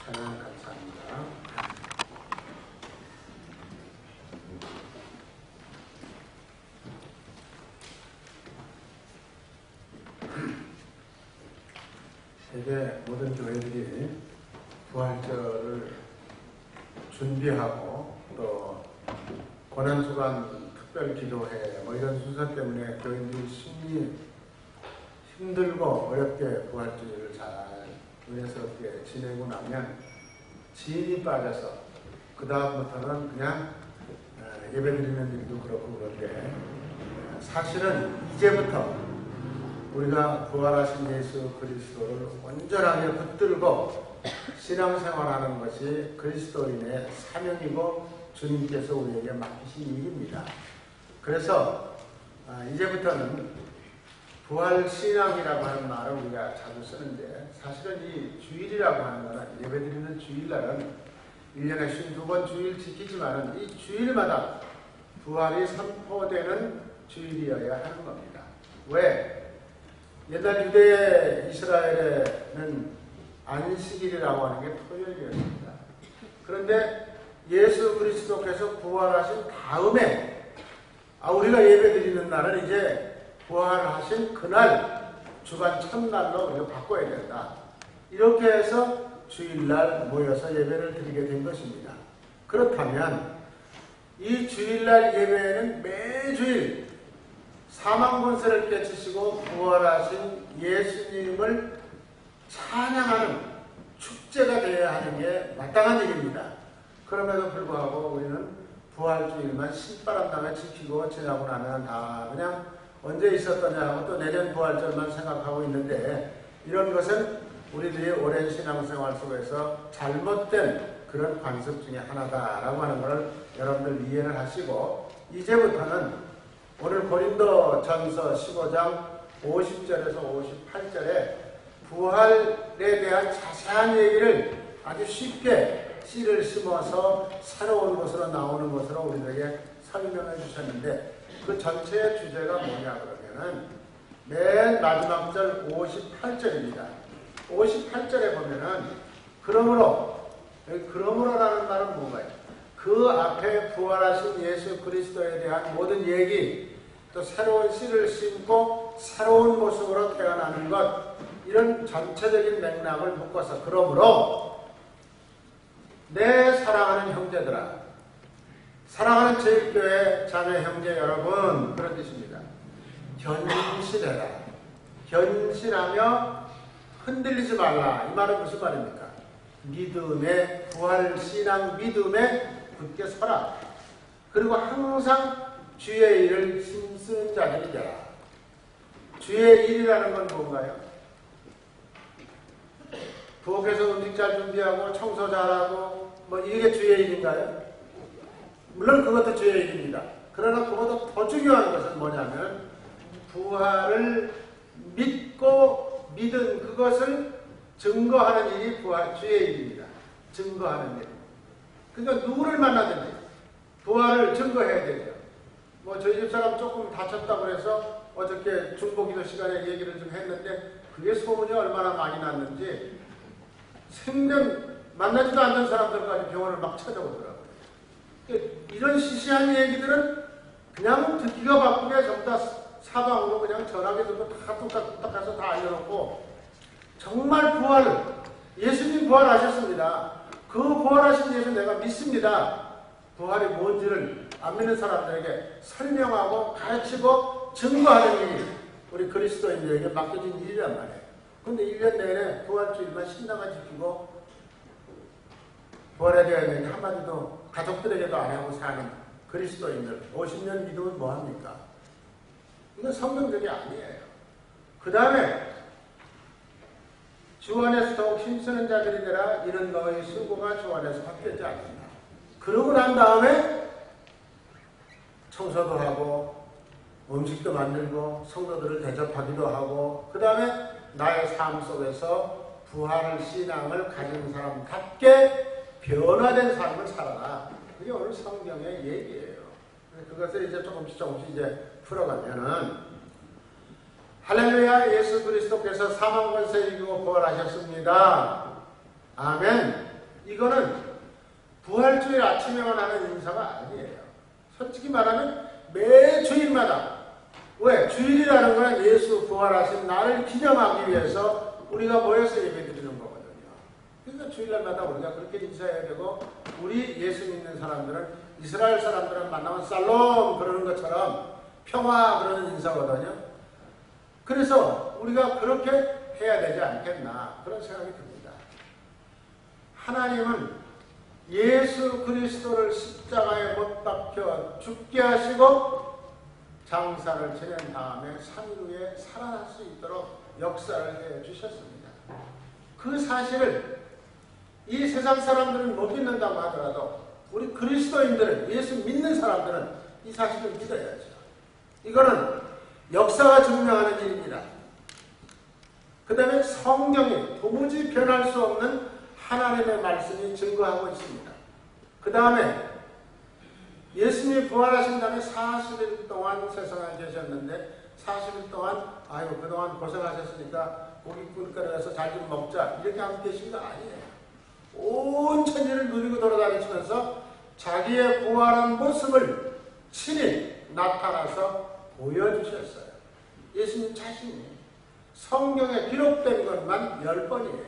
하나님 감사합니다. 세계 모든 교회들이 부활절을 준비하고 또 고난주간 특별 기도회 뭐 이런 순서 때문에 교인들이 힘들고 어렵게 부활주일을 잘 은혜스럽게 지내고 나면 진이 빠져서 그 다음부터는 그냥 예배드리는 일도 그렇고 그런데 사실은 이제부터 우리가 부활하신 예수 그리스도를 온전하게 붙들고 신앙생활하는 것이 그리스도인의 사명이고 주님께서 우리에게 맡기신 일입니다. 그래서 이제부터는 부활신앙이라고 하는 말을 우리가 자주 쓰는데 사실은 이 주일이라고 하는 것은 예배드리는 주일날은 1년에 52번 주일 지키지만 이 주일마다 부활이 선포되는 주일이어야 하는 겁니다. 왜? 옛날 유대 이스라엘에는 안식일이라고 하는 게 토요일이었습니다. 그런데 예수 그리스도께서 부활하신 다음에 우리가 예배드리는 날은 이제 부활하신 그날 주간 첫날로 우리가 바꿔야 된다. 이렇게 해서 주일날 모여서 예배를 드리게 된 것입니다. 그렇다면 이 주일날 예배에는 매주일 사망 권세를 깨치시고 부활하신 예수님을 찬양하는 축제가 되어야 하는 게 마땅한 일입니다. 그럼에도 불구하고 우리는 부활주일만 신바람당에 지키고 지나고 나면 다 그냥 언제 있었더냐 하고 또 내년 부활절만 생각하고 있는데 이런 것은 우리들이 오랜 신앙생활 속에서 잘못된 그런 관습 중에 하나다라고 하는 것을 여러분들 이해를 하시고 이제부터는 오늘 고린도전서 15장 50절에서 58절에 부활에 대한 자세한 얘기를 아주 쉽게 씨를 심어서 새로운 것으로 나오는 것으로 우리에게 설명해 주셨는데 그 전체의 주제가 뭐냐 그러면은 맨 마지막 절 58절입니다. 58절에 보면은 그러므로라는 말은 뭔가요? 그 앞에 부활하신 예수 그리스도에 대한 모든 얘기 또 새로운 씨를 심고 새로운 모습으로 태어나는 것 이런 전체적인 맥락을 묶어서 그러므로 내 사랑하는 형제들아 사랑하는 제1교회 자매 형제 여러분 그런 뜻입니다. 견실해라. 견실하며 흔들리지 말라. 이 말은 무슨 말입니까? 믿음에 부활 신앙 믿음에 굳게 서라. 그리고 항상 주의 일을 힘쓰는 자들이 되라. 주의 일이라는 건 뭔가요? 부엌에서 음식 잘 준비하고 청소 잘하고 뭐 이게 주의 일인가요? 물론 그것도 주의 일입니다. 그러나 그보다 더 중요한 것은 뭐냐면 부활을 믿고 믿은 그것을 증거하는 일이 주의 일입니다. 증거하는 일. 그러니까 누구를 만나든지 부활을 증거해야 되죠. 뭐 저희 집사람 조금 다쳤다고 해서 어저께 중보기도 시간에 얘기를 좀 했는데 그게 소문이 얼마나 많이 났는지 생전 만나지도 않는 사람들까지 병원을 막 찾아오더라고요. 이런 시시한 얘기들은 그냥 듣기가 바쁘게 전부 다 사방으로 그냥 전화기 들고 다 뚝딱뚝딱 해서 다 알려놓고 정말 예수님 부활하셨습니다. 그 부활하신 예수 내가 믿습니다. 부활이 뭔지를 안 믿는 사람들에게 설명하고 가르치고 증거하는 일이 우리 그리스도인들에게 맡겨진 일이란 말이에요. 그런데 1년 내내 부활주일만 신나게 지키고 부활에 대한 한마디도 가족들에게도 안 하고 사는 그리스도인들 50년 믿으면 뭐합니까? 이건 성경적이 아니에요. 그 다음에 주 안에서 더욱 힘쓰는 자들이 되라. 이는 너의 수고가 주 안에서 바뀌지 않는다. 그러고 난 다음에 청소도 하고 음식도 만들고 성도들을 대접하기도 하고 그 다음에 나의 삶 속에서 부활 신앙을 가진 사람답게 변화된 삶을 살아라. 그게 오늘 성경의 얘기예요. 그것을 이제 조금씩 이제 풀어가면은 할렐루야 예수 그리스도께서 사망 권세 이기고 부활하셨습니다. 아멘. 이거는 부활주일 아침에만 하는 인사가 아니에요. 솔직히 말하면 매 주일마다. 왜? 주일이라는 건 예수 부활하신 날을 기념하기 위해서 우리가 모여서 예배드리는 거거든요. 그러니까 주일날마다 우리가 그렇게 인사해야 되고, 우리 예수 믿는 사람들은, 이스라엘 사람들은 만나면 살롬 그러는 것처럼 평화 그러는 인사거든요. 그래서 우리가 그렇게 해야 되지 않겠나 그런 생각이 듭니다. 하나님은 예수 그리스도를 십자가에 못 박혀 죽게 하시고 장사를 지낸 다음에 3일 후에 살아날 수 있도록 역사를 해 주셨습니다. 그 사실을 이 세상 사람들은 못 믿는다고 하더라도 우리 그리스도인들은, 예수 믿는 사람들은 이 사실을 믿어야죠. 이거는 역사가 증명하는 일입니다. 그 다음에 성경이 도무지 변할 수 없는 하나님의 말씀이 증거하고 있습니다. 그 다음에 예수님이 부활하신 다음에 40일 동안 세상에 계셨는데, 40일 동안 아이고 그동안 고생하셨으니까 고기 꿀거리 가서 잘 좀 먹자 이렇게 하고 계신 거 아니에요. 온 천지를 누리고 돌아다니시면서 자기의 부활한 모습을 친히 나타나서 보여주셨어요. 예수님 자신이. 성경에 기록된 것만 10번이에요.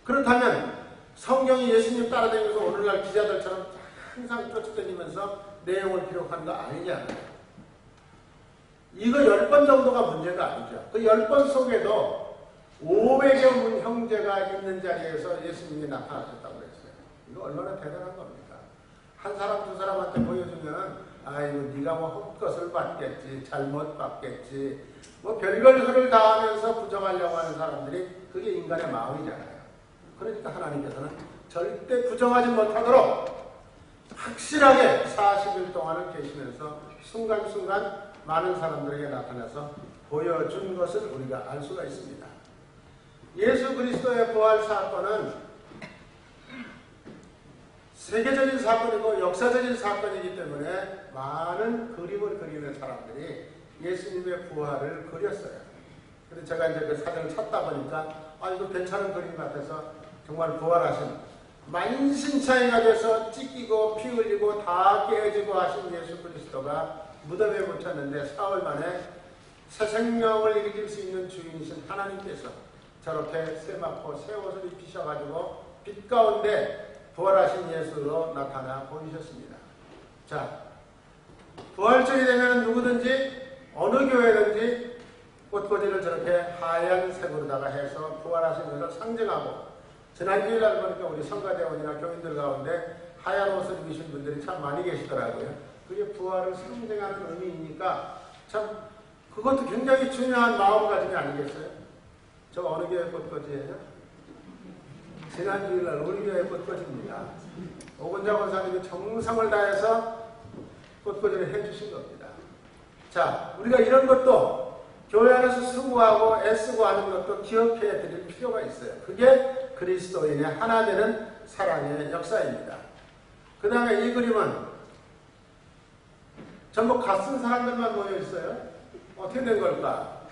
그렇다면 성경이 예수님 따라다니면서 오늘날 기자들처럼 항상 쫓아다니면서 내용을 기록한 거 아니잖아요. 이거 10번 정도가 문제가 아니죠. 그 10번 속에도 500여 문 형제가 있는 자리에서 예수님이 나타나셨다고 했어요. 이거 얼마나 대단한 겁니까? 한 사람 두 사람한테 보여주면 아이고 네가 뭐 헛것을 받겠지, 잘못 받겠지, 뭐 별걸 소리를 다 하면서 부정하려고 하는 사람들이 그게 인간의 마음이잖아요. 그러니까 하나님께서는 절대 부정하지 못하도록 확실하게 40일 동안을 계시면서 순간순간 많은 사람들에게 나타나서 보여준 것을 우리가 알 수가 있습니다. 예수 그리스도의 부활 사건은 세계적인 사건이고 역사적인 사건이기 때문에 많은 그림을 그리는 사람들이 예수님의 부활을 그렸어요. 그래서 제가 이제 그 사진을 찾다 보니까 이거 괜찮은 그림 같아서 정말 부활하신, 만신창이가 돼서 찢기고 피 흘리고 다 깨지고 하신 예수 그리스도가 무덤에 묻혔는데 사흘 만에 새 생명을 일으킬 수 있는 주인이신 하나님께서 저렇게 세마포 새 옷을 입히셔가지고 빛 가운데 부활하신 예수로 나타나 보이셨습니다. 자, 부활절이 되면 누구든지 어느 교회든지 꽃꽂이를 저렇게 하얀색으로다가 해서 부활하신 것을 상징하고, 지난 주일날 보니까 우리 성가대원이나 교인들 가운데 하얀 옷을 입으신 분들이 참 많이 계시더라고요. 그게 부활을 상징하는 의미이니까 참 그것도 굉장히 중요한 마음가짐이 아니겠어요? 저 어느 교회 꽃꽂이예요? 지난 주일날 우리 교회 꽃꽂이입니다. 오건자 권사님이 정성을 다해서 꽃꽂이를 해주신 겁니다. 자, 우리가 이런 것도 교회 안에서 수고하고 애쓰고 하는 것도 기억해 드릴 필요가 있어요. 그게 그리스도인의 하나 되는 사랑의 역사입니다. 그 다음에 이 그림은 전부 갓쓴 사람들만 모여 있어요. 어떻게 된 걸까?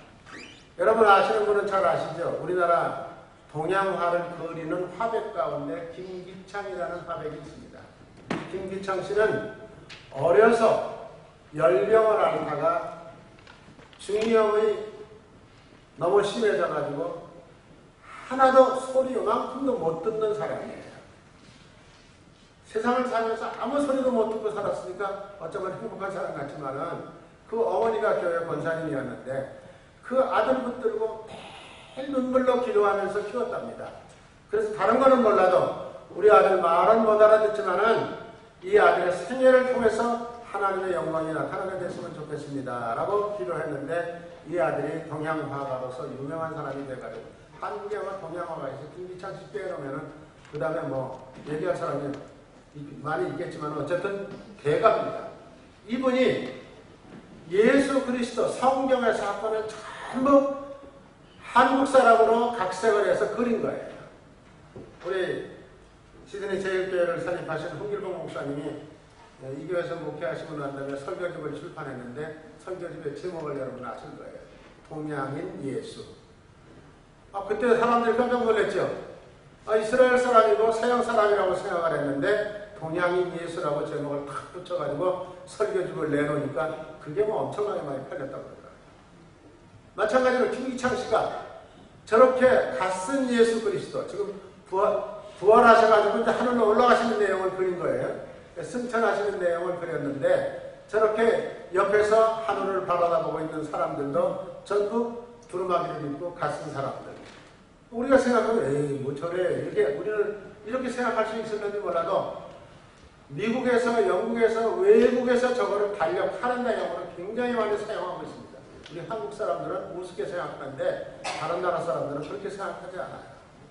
여러분 아시는 분은 잘 아시죠? 우리나라 동양화를 그리는 화백 가운데 김기창이라는 화백이 있습니다. 김기창 씨는 어려서 열병을 앓다가 중이염이 너무 심해져가지고 하나도 소리 요만큼도 못 듣는 사람이에요. 세상을 살면서 아무 소리도 못 듣고 살았으니까 어쩌면 행복한 사람 같지만은 그 어머니가 교회 권사님이었는데 그 아들 붙들고 매일 눈물로 기도하면서 키웠답니다. 그래서 다른 거는 몰라도 우리 아들 말은 못 알아듣지만은 이 아들의 생애를 통해서 하나님의 영광이 나타나게 됐으면 좋겠습니다 라고 기도했는데, 이 아들이 동양화가로서 유명한 사람이 돼가지고 한국에 아마 동양화가 있어 김기창 씨 빼놓으면은 그 다음에 뭐 얘기할 사람이 많이 있겠지만 어쨌든 대가입니다. 이분이 예수 그리스도 성경의 사건을 전부 한국 사람으로 각색을 해서 그린 거예요. 우리 시드니 제일교회를 설립하신 홍길봉 목사님이 이 교회에서 목회하시고 난 다음에 설교집을 출판했는데 설교집의 제목을 여러분 아실 거예요. 동양인 예수. 그때 사람들이 깜짝 놀랐죠. 이스라엘 사람이고 서양 사람이라고 생각을 했는데 동양인 예수라고 제목을 탁 붙여가지고 설교집을 내놓으니까 그게 뭐 엄청나게 많이 팔렸다고 그러더라고요. 마찬가지로 김기창 씨가 저렇게 갓쓴 예수 그리스도, 지금 부활하셔가지고 이제 하늘로 올라가시는 내용을 그린 거예요. 승천하시는 내용을 그렸는데 저렇게 옆에서 하늘을 바라보고 있는 사람들도 전부 두루마기를 입고 갓쓴 사람들. 우리가 생각하면 에이 뭐 저래 이렇게 우리는 이렇게 생각할 수 있었는지 몰라도 미국에서 영국에서 외국에서 저거를 하는 내용으로 굉장히 많이 사용하고 있습니다. 우리 한국 사람들은 우습게 생각하는데 다른 나라 사람들은 그렇게 생각하지 않아요.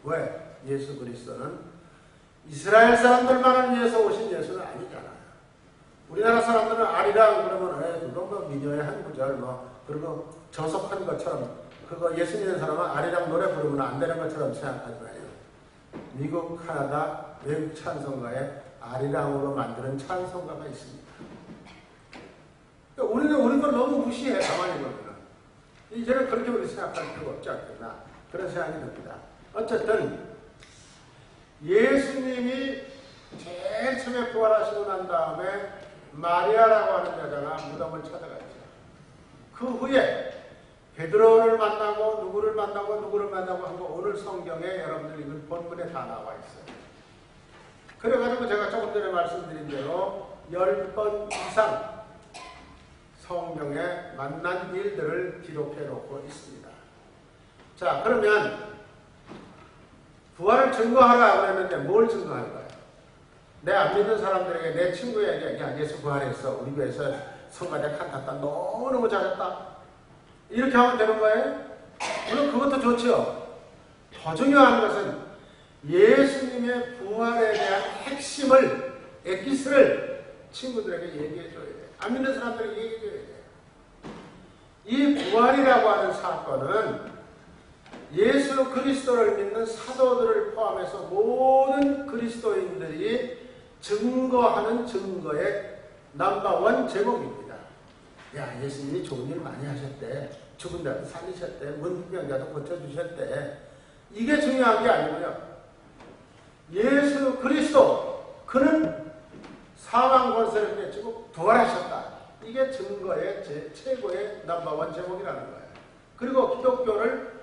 왜? 예수 그리스도는 이스라엘 사람들만을 위해서 오신 예수는 아니잖아요. 우리나라 사람들은 아리랑 그러면 그거 뭐 미녀의 한 구절 그리고 저속한 것처럼 그거 예수 믿는 사람은 아리랑 노래 부르면 안 되는 것처럼 생각하지 마요. 미국, 카나다, 외국 찬송가에 아리랑으로 만드는 찬송가가 있습니다. 그러니까 우리는 걸 너무 무시해. 가만히 보면 이제는 그렇게 우리 생각할 필요가 없지 않겠나 그런 생각이 듭니다. 어쨌든 예수님이 제일 처음에 부활하시고 난 다음에 마리아라고 하는 여자가 무덤을 찾아갔죠. 그 후에 베드로를 만나고 누구를 만나고 한 거 오늘 성경에 여러분들 읽은 본문에 다 나와 있어요. 그래가지고 제가 조금 전에 말씀드린 대로 10번 이상 성경에 만난 일들을 기록해 놓고 있습니다. 자, 그러면 부활을 증거하라 그랬는데 뭘 증거할 거예요? 내 안 믿는 사람들에게, 내 친구에게 야 예수 부활했어. 우리 교회에서 성가대 칸탔다. 너무너무 잘했다. 이렇게 하면 되는 거예요? 물론 그것도 좋죠. 더 중요한 것은 예수님의 부활에 대한 핵심을, 에피스를 친구들에게 얘기해줘야 돼요. 안 믿는 사람들에게 얘기해줘야 돼요. 이 부활이라고 하는 사건은 예수 그리스도를 믿는 사도들을 포함해서 모든 그리스도인들이 증거하는 증거의 넘버원 제목입니다. 야, 예수님이 좋은 일 많이 하셨대. 죽은 자도 살리셨대. 문병자도 고쳐주셨대. 이게 중요한 게 아니고요. 예수 그리스도, 그는 사망 권세를 깨치고 부활하셨다. 이게 증거의 최고의 넘버원 제목이라는 거예요. 그리고 기독교를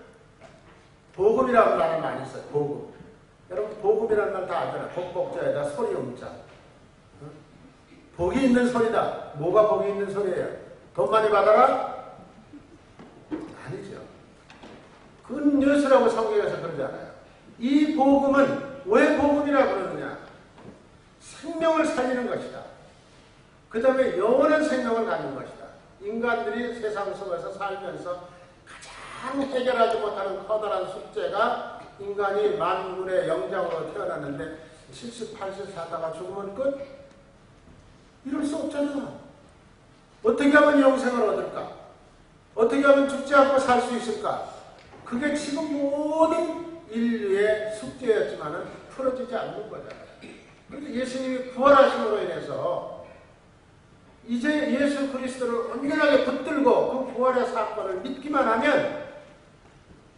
복음이라고 말을 많이 써요. 복음. 여러분 복음이라는 말 다 알잖아요. 복복자에다 소리 음자. 복이 있는 소리다. 뭐가 복이 있는 소리예요? 돈 많이 받아라? 아니죠. 그건 뉴스라고 성경에서 그러잖아요. 이 복음은 왜 복음이라고 그러느냐? 생명을 살리는 것이다. 그 다음에 영원한 생명을 가진 것이다. 인간들이 세상 속에서 살면서 가장 해결하지 못하는 커다란 숙제가 인간이 만물의 영장으로 태어났는데 70, 80 살다가 죽으면 끝? 이럴 수 없잖아. 어떻게 하면 영생을 얻을까? 어떻게 하면 죽지 않고 살 수 있을까? 그게 지금 모든 인류의 숙제였지만 풀어지지 않는 거잖아요. 그래서 예수님이 부활하심으로 인해서 이제 예수 그리스도를 온전하게 붙들고 그 부활의 사건을 믿기만 하면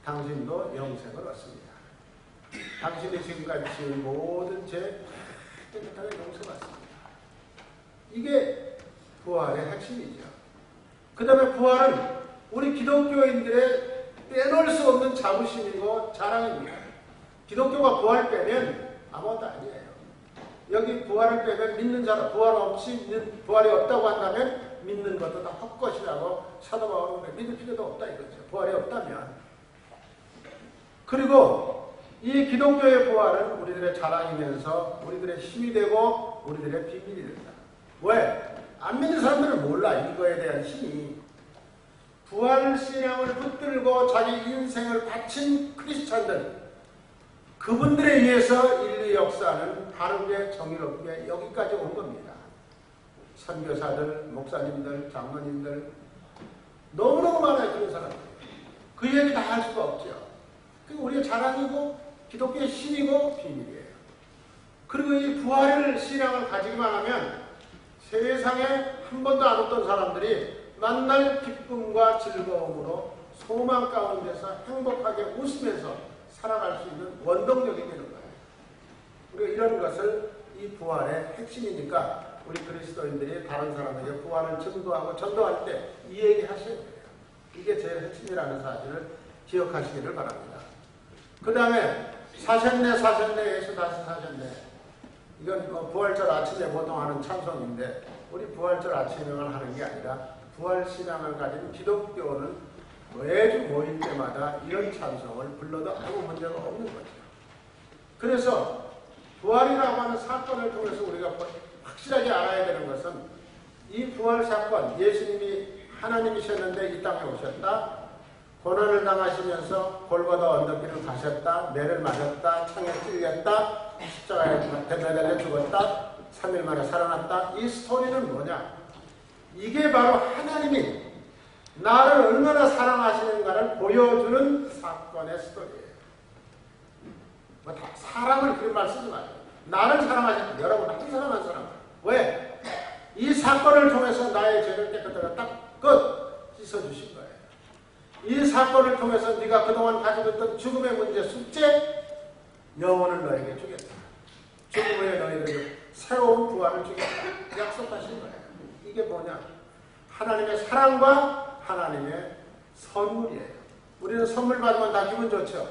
당신도 영생을 얻습니다. 당신이 지금까지 지은 모든 죄 깨끗하게 용서받습니다. 이게 부활의 핵심이죠. 그 다음에 부활은 우리 기독교인들의 빼놓을 수 없는 자부심이고 자랑입니다. 기독교가 부활 빼면 아무것도 아니에요. 여기 부활을 빼면 믿는 자로, 부활이 없다고 한다면 믿는 것도 다 헛것이라고 사도 바울은 믿을 필요도 없다 이거죠. 부활이 없다면. 그리고 이 기독교의 부활은 우리들의 자랑이면서 우리들의 힘이 되고 우리들의 비밀이 된다. 왜? 안 믿는 사람들은 몰라. 이거에 대한 힘이. 부활 신앙을 붙들고 자기 인생을 바친 크리스찬들, 그분들에 의해서 인류 역사는 바르게 정의롭게 여기까지 온 겁니다. 선교사들, 목사님들, 장로님들 너무너무 많아요. 그런 사람들. 그 얘기 다 할 수가 없죠. 그게 우리의 자랑이고 기독교의 힘이고 비밀이에요. 그리고 이 부활을 신앙을 가지기만 하면 세상에 한 번도 안 왔던 사람들이 만날 기쁨과 즐거움으로 소망 가운데서 행복하게 웃으면서 살아갈 수 있는 원동력이 되는 거예요. 것을 이 부활의 핵심이니까 우리 그리스도인들이 다른 사람에게 부활을 증거하고 전도할 때 이 얘기 하셔야 돼요. 이게 제일 핵심이라는 사실을 기억하시기를 바랍니다. 그 다음에 사셨네 예수 다시 사셨네. 이건 부활절 아침에 보통 하는 찬송인데 우리 부활절 아침에만 하는 게 아니라 부활신앙을 가진 기독교는 매주 모일 때마다 이런 찬송을 불러도 아무 문제가 없는 거죠. 그래서 부활이라고 하는 사건을 통해서 우리가 확실하게 알아야 되는 것은 이 부활 사건, 예수님이 하나님이셨는데 이 땅에 오셨다. 고난을 당하시면서 골고다 언덕길을 가셨다. 매를 맞았다. 창에 찔렸다. 십자가에 매달려 죽었다. 3일 만에 살아났다. 이 스토리는 뭐냐? 이게 바로 하나님이 나를 얼마나 사랑하시는가를 보여주는 사건의 스토리예요. 뭐 다 사람을 그런 말 쓰지 마세요. 나를 사랑하시는 여러분 한 사람 한 사람. 왜? 이 사건을 통해서 나의 죄를 깨끗하게 딱 끝 씻어주신 거예요. 이 사건을 통해서 네가 그동안 가지고 있던 죽음의 문제 숙제 영혼을 너에게 주겠다. 죽음 후에 너희들에게 새로운 부활을 주겠다. 약속하신 거예요. 이게 뭐냐? 하나님의 사랑과 하나님의 선물이에요. 우리는 선물 받으면 다 기분 좋죠.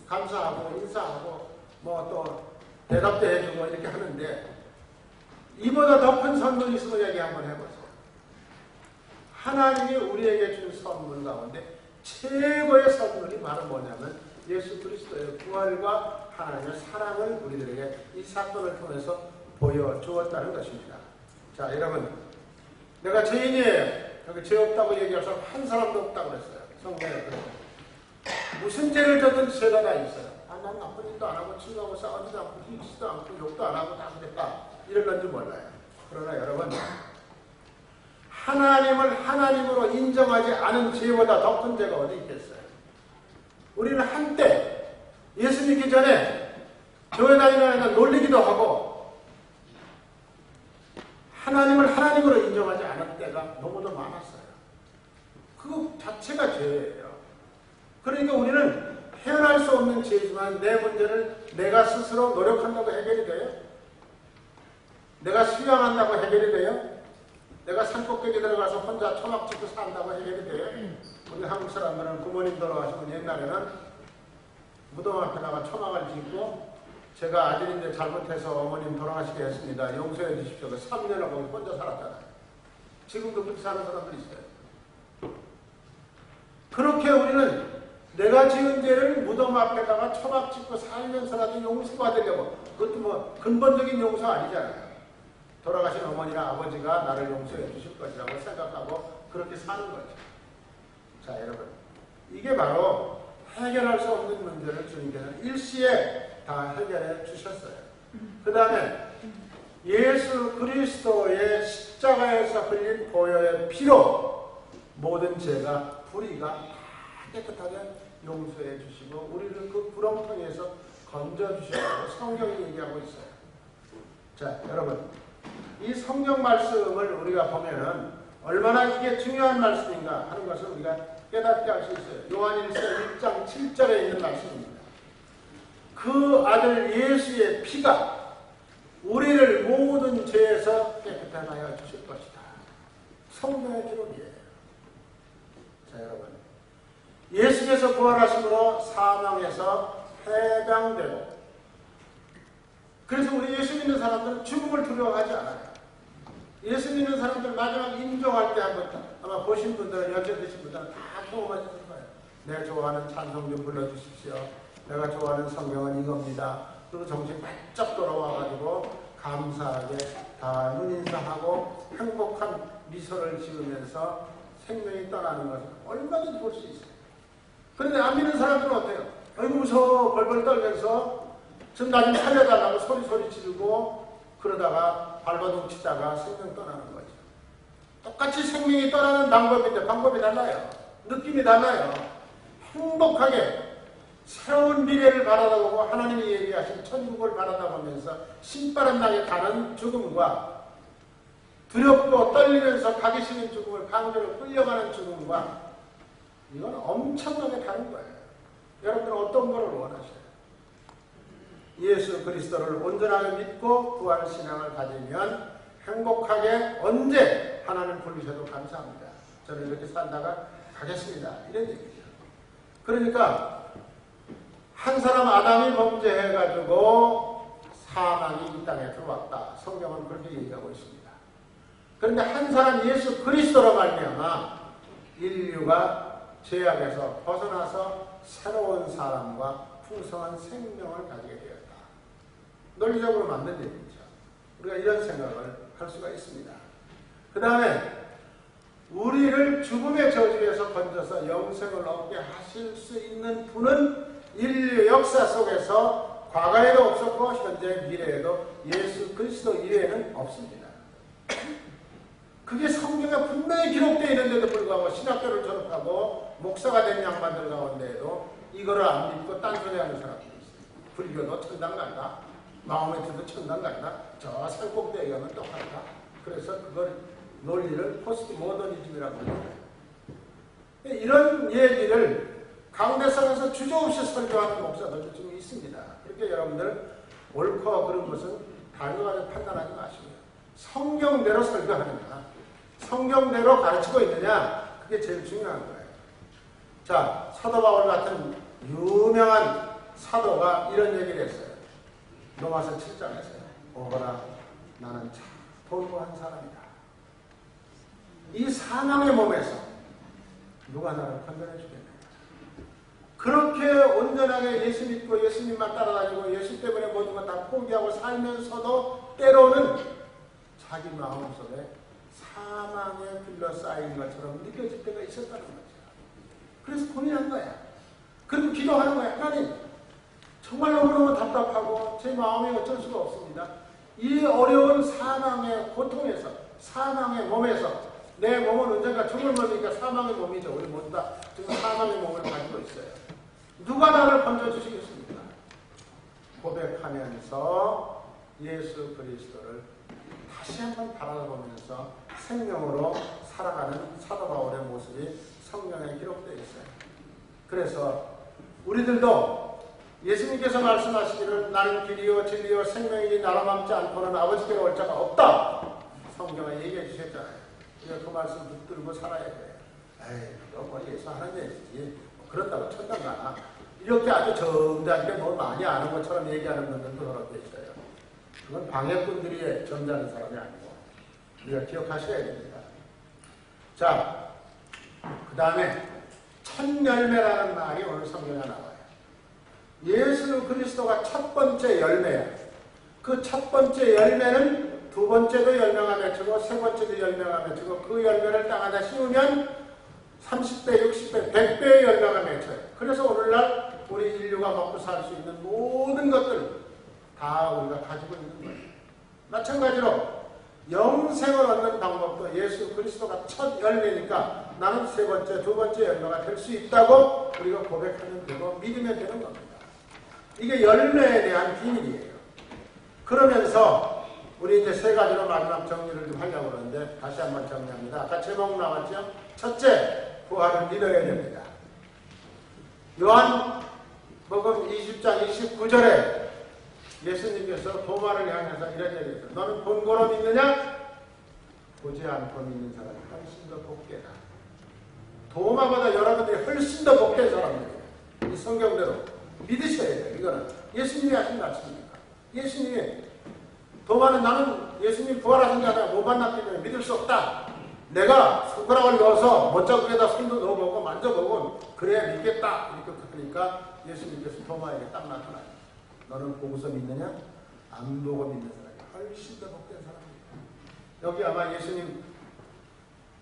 감사하고 인사하고 뭐 또 대답도 해주고 이렇게 하는데 이보다 더 큰 선물이 있으면 얘기 한번 해보세요. 하나님이 우리에게 준 선물 가운데 최고의 선물이 바로 뭐냐면 예수 그리스도의 부활과 하나님의 사랑을 우리들에게 이 사건을 통해서 보여주었다는 것입니다. 자, 여러분, 내가 죄인이에요. 여기 죄 없다고 얘기할 사람 한 사람도 없다고 그랬어요. 성경에 그래서 무슨 죄를 졌든지 죄가 다 있어요. 아, 난 나쁜 일도 안 하고 친구하고 싸우지도 않고 휘지도 않고 욕도 안 하고 다 그랬다. 이런 건지 몰라요. 그러나 여러분, 하나님을 하나님으로 인정하지 않은 죄보다 더 큰 죄가 어디 있겠어요? 우리는 한때 예수 믿기 전에 교회 다니는 놀리기도 하고 하나님을 하나님으로 인정하지 않은 때가 너무도 많았어요. 그거 자체가 죄예요. 그러니까 우리는 헤어날 수 없는 죄지만 내 문제를 내가 스스로 노력한다고 해결이 돼요? 내가 수양한다고 해결이 돼요? 내가 산꼭대기 들어가서 혼자 초막 짓고 산다고 해결이 돼요? 우리 한국 사람들은 부모님 돌아가시면 옛날에는 무덤 앞에다가 초막을 짓고 제가 아들인데 잘못해서 어머님 돌아가시게 했습니다. 용서해 주십시오. 3년을 거기 혼자 살았잖아요. 지금도 그렇게 사는 사람들이 있어요. 그렇게 우리는 내가 지은 죄를 무덤 앞에다가 초막 짓고 살면서라도 용서받으려고, 그것도 뭐 근본적인 용서 아니잖아요. 돌아가신 어머니나 아버지가 나를 용서해 주실 것이라고 생각하고 그렇게 사는 거죠. 자, 여러분, 이게 바로 해결할 수 없는 문제를 주님께서는 일시에 다 해결해 주셨어요. 그 다음에 예수 그리스도의 십자가에서 흘린 보혈의 피로 모든 죄가 불의가 다 깨끗하게 용서해 주시고 우리를 그 구렁텅이에서 건져 주시라고 성경이 얘기하고 있어요. 자, 여러분, 이 성경 말씀을 우리가 보면은 얼마나 이게 중요한 말씀인가 하는 것을 우리가 깨닫게 할 수 있어요. 요한일서 1장 7절에 있는 말씀입니다. 그 아들 예수의 피가 우리를 모든 죄에서 깨끗하게 하여 주실 것이다. 성경의 기록이에요. 자, 여러분, 예수께서 부활하심으로 사망에서 해방되고, 그래서 우리 예수 믿는 사람들은 죽음을 두려워하지 않아요. 예수 믿는 사람들 마지막 임종할 때 한번 아마 보신 분들은, 연세 드신 분들은 다 경험하셨을 거예요. 내가 좋아하는 찬송 좀 불러주십시오. 내가 좋아하는 성경은 이겁니다. 그리고 정신 바짝 돌아와가지고 감사하게 다 눈인사하고 행복한 미소를 지으면서 생명이 떠나는 것을 얼마든지 볼 수 있어요. 그런데 안 믿는 사람들은 어때요? 아이고 무서워 벌벌 떨면서 좀 나 좀 살려달라고 소리 지르고 그러다가 발버둥 치다가 생명 떠나는 거죠. 똑같이 생명이 떠나는 방법인데 방법이 달라요. 느낌이 달라요. 행복하게 새로운 미래를 바라다보고 하나님이 얘기하신 천국을 바라다보면서 신바람 나게 가는 죽음과 두렵고 떨리면서 가기 싫은 죽음을 강제로 끌려가는 죽음과 이건 엄청나게 다른 거예요. 여러분들은 어떤 거를 원하셔요? 예수 그리스도를 온전하게 믿고 부활 신앙을 가지면 행복하게 언제 하나님 부르셔도 감사합니다. 저는 이렇게 살다가 가겠습니다. 이런 얘기죠. 그러니까 한 사람 아담이 범죄해가지고 사망이 이 땅에 들어왔다. 성경은 그렇게 얘기하고 있습니다. 그런데 한 사람 예수 그리스도로 말미암아 인류가 죄악에서 벗어나서 새로운 사람과 풍성한 생명을 가지게 되었다. 논리적으로 맞는 얘기죠. 우리가 이런 생각을 할 수가 있습니다. 그 다음에 우리를 죽음의 저주에서 건져서 영생을 얻게 하실 수 있는 분은 인류 역사 속에서 과거에도 없었고 현재 미래에도 예수 그리스도 이외에는 없습니다. 그게 성경에 분명히 기록되어 있는데도 불구하고 신학교를 졸업하고 목사가 된 양반들 가운데에도 이거를 안 믿고 딴소리하는 사람들이 있어요. 불교도 천당 간다. 마호메트도 천당 간다. 저 산꼭대기에 가면 똑같다. 그래서 그걸 논리를 포스트 모더니즘이라고 해요. 이런 얘기를 강대상에서 주저없이 설교하는 목사들도 좀 있습니다. 그렇게 여러분들 옳고 그런 것은 단호하게 판단하지 마시고요. 성경대로 설교하느냐, 성경대로 가르치고 있느냐, 그게 제일 중요한 거예요. 자, 사도 바울 같은 유명한 사도가 이런 얘기를 했어요. 로마서 7장에서요. 오거라, 나는 참 돌고한 사람이다. 이 사망의 몸에서 누가 나를 건져내 주겠느냐. 그렇게 온전하게 예수 믿고 예수님만 따라다니고 예수 때문에 모든 것 다 포기하고 살면서도 때로는 자기 마음속에 사망에 둘러싸인 것처럼 느껴질 때가 있었다는 거죠. 그래서 고민한 거야. 그리고 기도하는 거야. 하나님, 정말 너무너무 답답하고 제 마음이 어쩔 수가 없습니다. 이 어려운 사망의 고통에서, 사망의 몸에서, 내 몸은 언젠가 죽을 몸이니까 사망의 몸이죠. 우리 모두 다 지금 사망의 몸을 가지고 있어요. 누가 나를 건져주시겠습니까? 고백하면서 예수 그리스도를 다시 한번 바라보면서 생명으로 살아가는 사도 바울의 모습이 성경에 기록되어 있어요. 그래서 우리들도 예수님께서 말씀하시기를 나는 길이요 진리요 생명이니 나로 남지 않고는 아버지께로 올 자가 없다. 성경에 얘기해 주셨잖아요. 우리가 그 말씀 붙들고 살아야 돼요. 에이, 그거 뭐 예수 하는 얘기지. 뭐 그렇다고 천당 가나. 이렇게 아주 점잖게 뭐 많이 아는 것처럼 얘기하는 분들도 여러 개 있어요. 그건 방해꾼들이 점잖은 사람이 아니고 우리가 기억하셔야 됩니다. 자, 그 다음에 첫 열매라는 말이 오늘 성경에 나와요. 예수 그리스도가 첫 번째 열매예요. 그 첫 번째 열매는 두 번째도 열매가 맺히고 세 번째도 열매가 맺히고 그 열매를 땅에다 심으면 30배, 60배, 100배의 열매가 맺혀요. 그래서 오늘날 우리 인류가 먹고 살 수 있는 모든 것들 다 우리가 가지고 있는 거예요. 마찬가지로 영생을 얻는 방법도 예수 그리스도가 첫 열매니까 나는 세 번째, 두 번째 열매가 될 수 있다고 우리가 고백하면 되고 믿으면 되는 겁니다. 이게 열매에 대한 비밀이에요. 그러면서 우리 이제 세 가지로 마지막 정리를 좀 하려고 그러는데 다시 한번 정리합니다. 아까 제목 나왔죠? 첫째, 부활을 믿어야 됩니다. 요한복음 20장 29절에 예수님께서 도마를 향해서 이런 얘기했어요. 너는 본고로 믿느냐? 보지 않고 믿는 사람이 훨씬 더 복되다. 도마보다 여러분들이 훨씬 더 복된 사람들이에요. 이 성경대로 믿으셔야 돼요. 이거는 예수님이 하신 말씀입니까? 예수님이 도마는 나는 예수님 부활하신 게 아니라 못 만났기 때문에 믿을 수 없다. 내가 손가락을 넣어서 못자국에다 손도 넣어보고 만져보고 그래야 믿겠다. 이렇게 하니까 예수님께서 도마에게 딱 나타나요. 너는 보고서 믿느냐? 안 보고 믿는 사람이 훨씬 더 복된 사람이에요. 여기 아마 예수님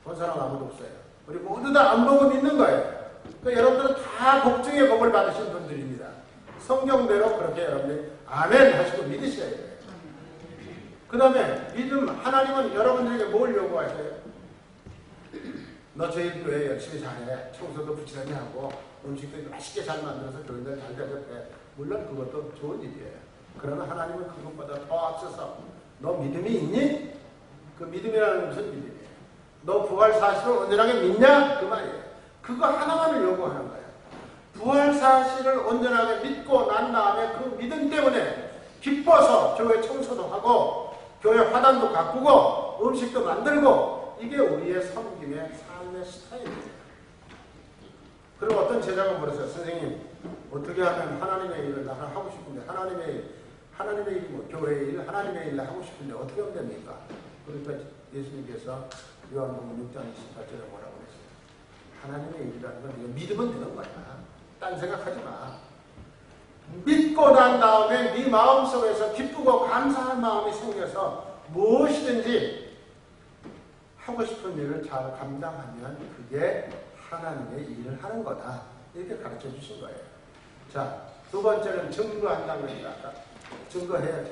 본 사람 아무도 없어요. 우리 모두 다 안 보고 믿는 거예요. 그러니까 여러분들은 다 복중의 복을 받으신 분들입니다. 성경대로 그렇게 여러분들이 아멘 하시고 믿으셔야 돼요. 그 다음에 믿음, 하나님은 여러분들에게 뭘 요구하세요? 너 저희 교회 열심히 잘해. 청소도 부지런히 하고 음식도 맛있게 잘 만들어서 교인들 잘 대접해. 물론 그것도 좋은 일이에요. 그러나 하나님은 그것보다 더 앞서서 너 믿음이 있니? 그 믿음이라는 무슨 믿음이에요? 너 부활 사실을 온전하게 믿냐? 그 말이에요. 그거 하나만을 요구하는 거예요. 부활 사실을 온전하게 믿고 난 다음에 그 믿음 때문에 기뻐서 교회 청소도 하고 교회 화단도 가꾸고 음식도 만들고 이게 우리의 섬김의 삶의 스타일입니다. 그리고 어떤 제자가 물었어요. 선생님, 어떻게 하면 하나님의 일을 나가 하고 싶은데 하나님의 일, 뭐 교회의 일, 하나님의 일을 하고 싶은데 어떻게 하면 됩니까? 그러니까 예수님께서 요한복음 6장 28절에 뭐라고 그랬어요? 하나님의 일이라는 건 네가 믿으면 되는 거야. 딴 생각하지 마. 믿고 난 다음에 네 마음속에서 기쁘고 감사한 마음이 생겨서 무엇이든지 하고 싶은 일을 잘 감당하면 그게 하나님의 일을 하는 거다. 이렇게 가르쳐 주신 거예요. 자, 두 번째는 증거한다고 했죠. 아까 증거해야죠.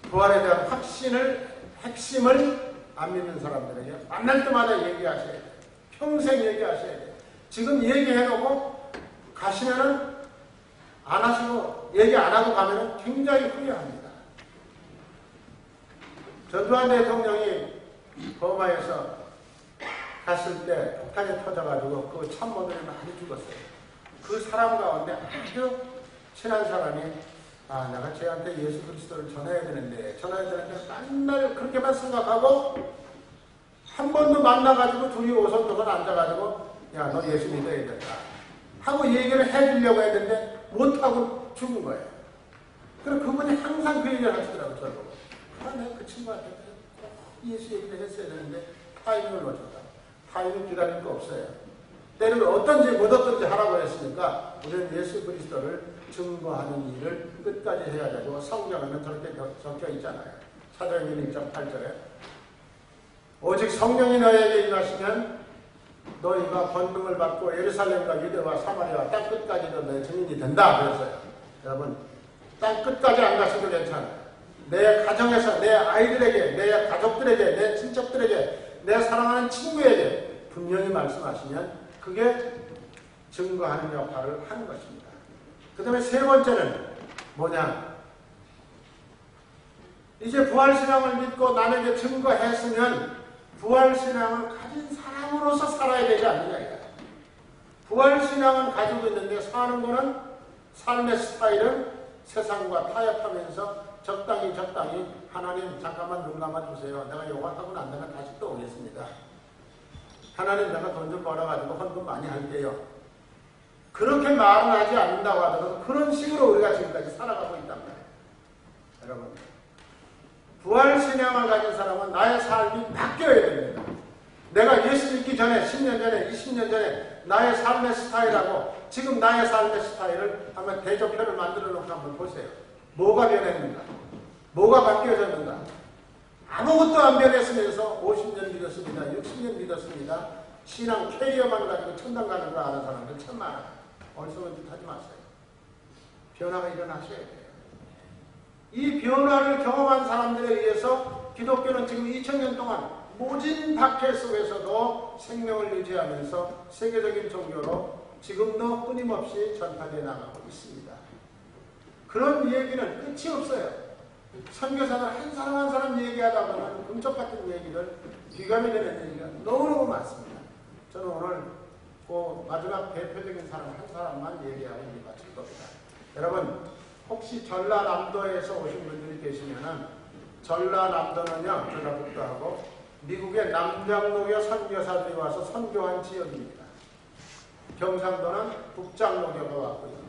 부활에 대한 핵심을 안 믿는 사람들에게 만날 때마다 얘기하셔야 돼요. 평생 얘기하셔야 돼요. 지금 얘기해놓고 가시면은 안 하시고 얘기 안 하고 가면은 굉장히 후회합니다. 전두환 대통령이 버마에서 갔을 때 폭탄이 터져가지고 그 참모들이 많이 죽었어요. 그 사람 가운데 아주 친한 사람이 내가 쟤한테 예수 그리스도를 전해야 되는데 맨날 그렇게만 생각하고 한 번도 만나가지고 둘이 오손도손 앉아가지고 야, 너 예수 믿어야 된다 하고 얘기를 해주려고 했는데 못하고 죽은 거예요. 그래서 그분이 항상 그 얘기를 하시더라고요. 저를 보고. 내가 그 친구한테 꼭 예수 얘기를 했어야 되는데 타이밍을 놓쳤다. 타이밍 기다릴 거 없어요. 때를 어떤지 못 어떤지 하라고 했으니까 우리는 예수 그리스도를 증거하는 일을 끝까지 해야 되고 성경에는 저렇게 적혀 있잖아요. 사도행전 1.8절에 오직 성령이 너에게 임하시면 너희가 권능을 받고 예루살렘과 유대와 사마리아 땅 끝까지도 내 증인이 된다 그랬어요. 여러분 땅 끝까지 안 가셔도 괜찮아요. 내 가정에서 내 아이들에게 내 가족들에게 내 친척들에게 내 사랑하는 친구에게 분명히 말씀하시면 그게 증거하는 역할을 하는 것입니다. 그 다음에 세 번째는 뭐냐? 이제 부활신앙을 믿고 남에게 증거했으면 부활신앙을 가진 사람으로서 살아야 되지 않느냐. 부활신앙은 가지고 있는데 사는 거는 삶의 스타일은 세상과 타협하면서 적당히 하나님 잠깐만 눈 감아주세요. 내가 요거 하고 난 다음에 다시 또 오겠습니다. 하나님 내가 돈 좀 벌어가지고 헌금 많이 할게요. 그렇게 말은 하지 않는다고 하더라도 그런 식으로 우리가 지금까지 살아가고 있단 말이에요. 여러분 부활신앙을 가진 사람은 나의 삶이 바뀌어야 됩니다. 내가 예수 믿기 전에 10년 전에 20년 전에 나의 삶의 스타일하고 지금 나의 삶의 스타일을 한번 대조표를 만들어 놓고 한번 보세요. 뭐가 변했는가? 뭐가 바뀌어졌는가? 아무것도 안 변했으면서 50년 믿었습니다. 60년 믿었습니다. 신앙 캐리어만 가지고 천당 가는 거 아는 사람들 참 많아요. 어리석은 짓 하지 마세요. 변화가 일어나셔야 돼요. 이 변화를 경험한 사람들에 의해서 기독교는 지금 2000년 동안 모진 박해 속에서도 생명을 유지하면서 세계적인 종교로 지금도 끊임없이 전파되어 나가고 있습니다. 그런 얘기는 끝이 없어요. 선교사들 한 사람 한 사람 얘기하다 보면 금쪽 같은 얘기를 귀감이 되는 얘기가 너무너무 많습니다. 저는 오늘 그 마지막 대표적인 사람 한 사람만 얘기하고 이제 마칠 겁니다. 여러분 혹시 전라남도에서 오신 분들이 계시면은 전라남도는요 전라북도하고 미국의 남장로교 선교사들이 와서 선교한 지역입니다. 경상도는 북장로교가 왔고요.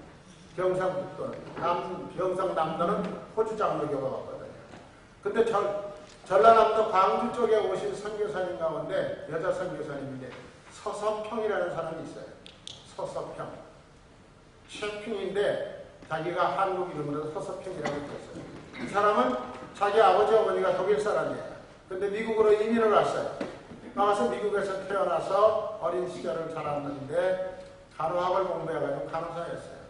경상남도는 호주장로교가 왔거든요. 근데 전라남도 광주 쪽에 오신 선교사님 가운데 여자 선교사님인데 서서평이라는 사람이 있어요. 서서평. 셰핑인데 자기가 한국 이름으로 서서평이라고 했어요. 이 사람은 자기 아버지 어머니가 독일 사람이에요. 근데 미국으로 이민을 왔어요. 나와서 미국에서 태어나서 어린 시절을 자랐는데 간호학을 공부해가지고 간호사였어요.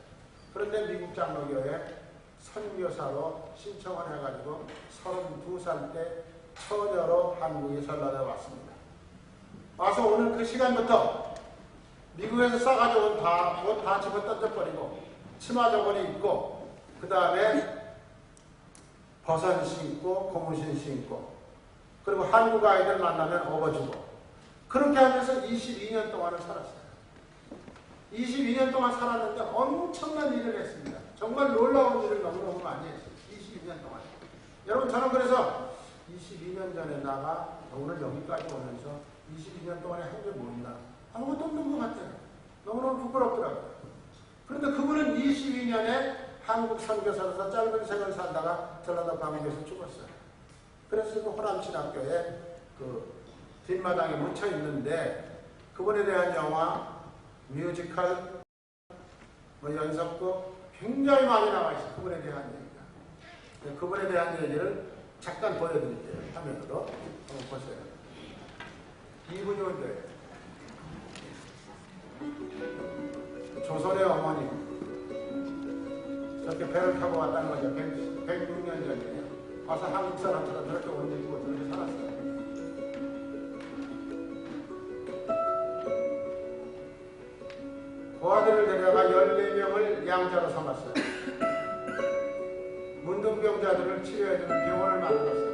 그런데 미국 장로교에 선교사로 신청을 해가지고 32살 때 처녀로 한국에 전라도에 왔습니다. 와서 오늘 그 시간부터 미국에서 싸가지고 온 옷 다 집어 던져버리고 치마 저고리 입고 그 다음에 버선 신고 고무신 신고 그리고 한국 아이들 만나면 업어주고 그렇게 하면서 22년 동안을 살았어요. 22년 동안 살았는데 엄청난 일을 했습니다. 정말 놀라운 일을 너무너무 많이 했어요. 저는 그래서 22년 전에 나가 오늘 여기까지 오면서 22년 동안에 한 게 뭐 있나? 아무것도 없는 것 같아요. 너무너무 부끄럽더라고요. 그런데 그분은 22년에 한국 선교사로서 짧은 생을 살다가 전라도 광주에서 죽었어요. 그래서 그 호남신학교에 그 뒷마당에 묻혀 있는데 그분에 대한 영화, 뮤지컬, 연속곡 굉장히 많이 나와 있어요. 그분에 대한 얘기가. 그분에 대한 얘기를 잠깐 보여드릴게요. 화면으로 한번 보세요. 이분이 언제예요? 조선의 어머니. 저렇게 배를 타고 왔다는 거죠. 106년 전이에요. 와서 한국 사람처럼 저렇게 옷 입고 저렇게 살았어요. 고아들을 데려가 14명을 양자로 삼았어요. 문둥병자들을 치료해주는 병원을 만들었어요.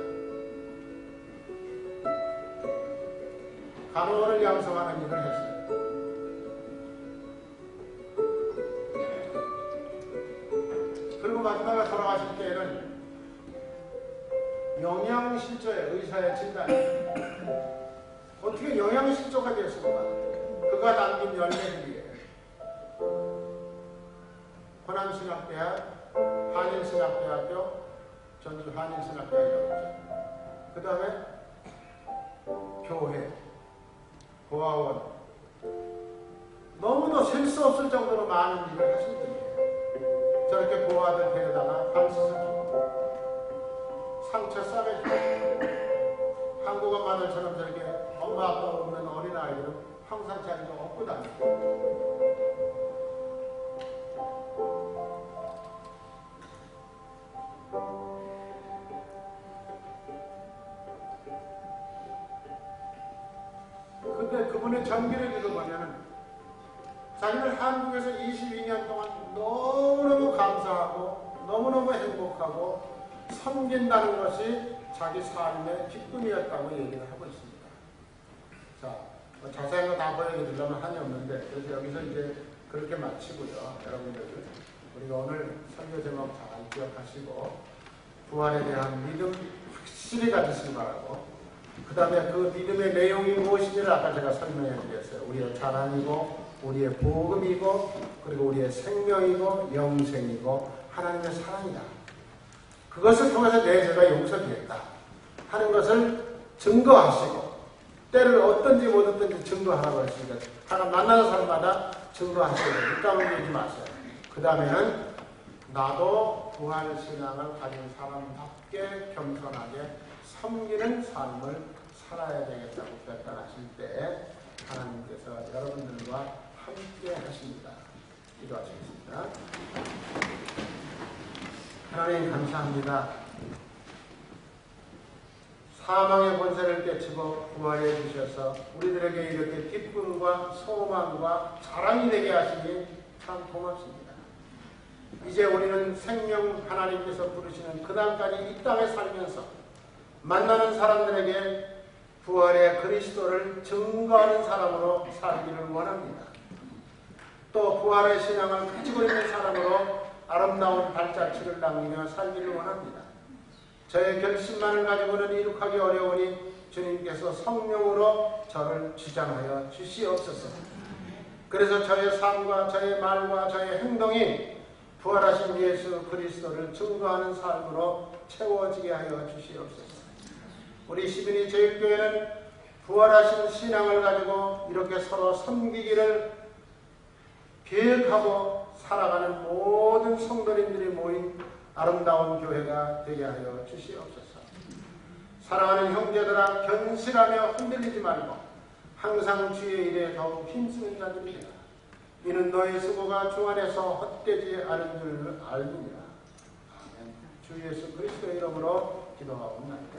간호원을 양성하는 일을 했어요. 그리고 마지막에 돌아가실 때에는 영양실조의 의사의 진단. 어떻게 영양실조가 됐을까? 그가 남긴 열매들이에요. 호남신학대학, 한인신학대학교, 전주 한인신학대학교, 그 다음에 교회, 고아원, 너무도 셀 수 없을 정도로 많은 일을 하신 분이에요. 저렇게 고아들 데려다가 간수술주고 상처 싸매주고 한국 엄마들처럼 저렇게 엄마 아빠가 없는 어린아이들은 항상 자기가 업고 다니고 근데 그분의 전기를 읽어보면은 자기는 한국에서 22년 동안 너무너무 감사하고 너무너무 행복하고 섬긴다는 것이 자기 삶의 기쁨이었다고 얘기를 하고 있습니다. 자, 자세한 거 다 보여드리려면 한이 없는데 그래서 여기서 이제 그렇게 마치고요. 여러분들 우리가 오늘 설교 제목 잘 기억하시고 부활에 대한 믿음 확실히 가지시기 바라고 그 다음에 그 믿음의 내용이 무엇인지를 아까 제가 설명해 드렸어요. 우리의 자랑이고 우리의 복음이고 그리고 우리의 생명이고 영생이고 하나님의 사랑이다. 그것을 통해서 내 죄가 용서되었다 하는 것을 증거하시고 때를 어떤지 못 어떤지 증거하라고 했으니까 하나 만나는 사람마다 증거하시고 뒷담을 내지 마세요. 그 다음에는 나도 부활신앙을 가진 사람답게 겸손하게 섬기는 삶을 살아야 되겠다고 결단하실 때 하나님께서 여러분들과 함께 하십니다. 기도하시겠습니다. 하나님 감사합니다. 사망의 권세를 깨치고 부활해 주셔서 우리들에게 이렇게 기쁨과 소망과 자랑이 되게 하시니 참 고맙습니다. 이제 우리는 생명 하나님께서 부르시는 그 날까지 이 땅에 살면서 만나는 사람들에게 부활의 그리스도를 증거하는 사람으로 살기를 원합니다. 또 부활의 신앙을 가지고 있는 사람으로 아름다운 발자취를 남기며 살기를 원합니다. 저의 결심만을 가지고는 이룩하기 어려우니 주님께서 성령으로 저를 주장하여 주시옵소서. 그래서 저의 삶과 저의 말과 저의 행동이 부활하신 예수 그리스도를 증거하는 삶으로 채워지게 하여 주시옵소서. 우리 시민이 제일교회는 부활하신 신앙을 가지고 이렇게 서로 섬기기를 계획하고 살아가는 모든 성도님들이 모인 아름다운 교회가 되게 하여 주시옵소서. 사랑하는 형제들아 견실하며 흔들리지 말고 항상 주의 일에 더욱 힘쓰는 자들이라. 이는 너희 수고가 주 안에서 헛되지 않은 줄 알느니라. 아멘. 주 예수 그리스도의 이름으로 기도하옵나이다.